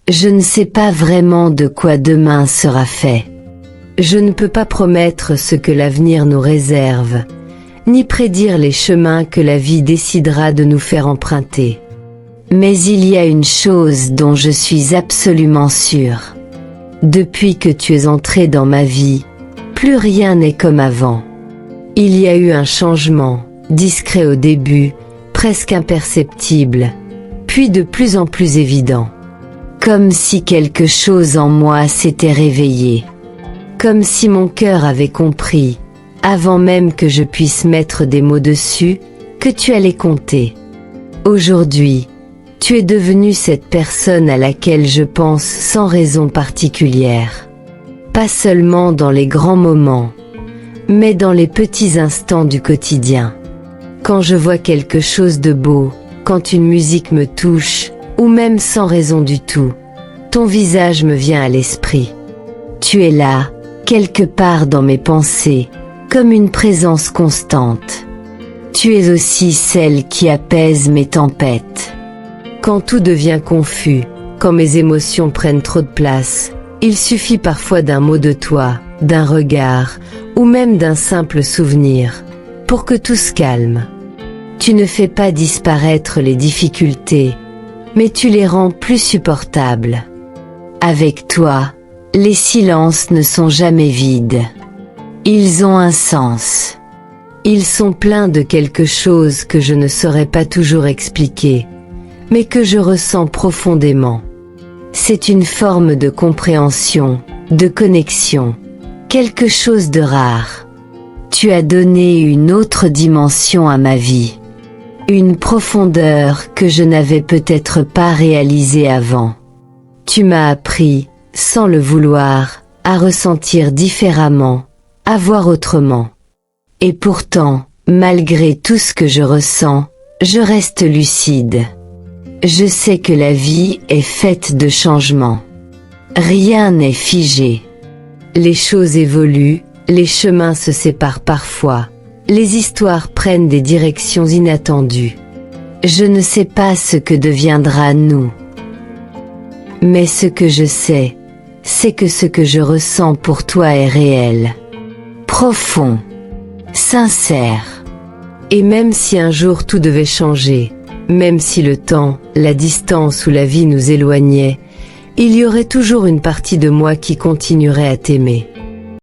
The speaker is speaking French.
Je ne sais pas vraiment de quoi demain sera fait. Je ne peux pas promettre ce que l'avenir nous réserve, ni prédire les chemins que la vie décidera de nous faire emprunter. Mais il y a une chose dont je suis absolument sûre. Depuis que tu es entré dans ma vie, plus rien n'est comme avant. Il y a eu un changement, discret au début, presque imperceptible, puis de plus en plus évident. Comme si quelque chose en moi s'était réveillé. Comme si mon cœur avait compris, avant même que je puisse mettre des mots dessus, que tu allais compter. Aujourd'hui, tu es devenue cette personne à laquelle je pense sans raison particulière. Pas seulement dans les grands moments, mais dans les petits instants du quotidien. Quand je vois quelque chose de beau, quand une musique me touche, ou même sans raison du tout, ton visage me vient à l'esprit. Tu es là, quelque part dans mes pensées, comme une présence constante. Tu es aussi celle qui apaise mes tempêtes. Quand tout devient confus, quand mes émotions prennent trop de place, il suffit parfois d'un mot de toi, d'un regard, ou même d'un simple souvenir, pour que tout se calme. Tu ne fais pas disparaître les difficultés, mais tu les rends plus supportables. Avec toi, les silences ne sont jamais vides. Ils ont un sens. Ils sont pleins de quelque chose que je ne saurais pas toujours expliquer, mais que je ressens profondément. C'est une forme de compréhension, de connexion, quelque chose de rare. Tu as donné une autre dimension à ma vie. Une profondeur que je n'avais peut-être pas réalisée avant. Tu m'as appris, sans le vouloir, à ressentir différemment, à voir autrement. Et pourtant, malgré tout ce que je ressens, je reste lucide. Je sais que la vie est faite de changements. Rien n'est figé. Les choses évoluent, les chemins se séparent parfois. Les histoires prennent des directions inattendues. Je ne sais pas ce que deviendra nous. Mais ce que je sais, c'est que ce que je ressens pour toi est réel. Profond. Sincère. Et même si un jour tout devait changer, même si le temps, la distance ou la vie nous éloignaient, il y aurait toujours une partie de moi qui continuerait à t'aimer.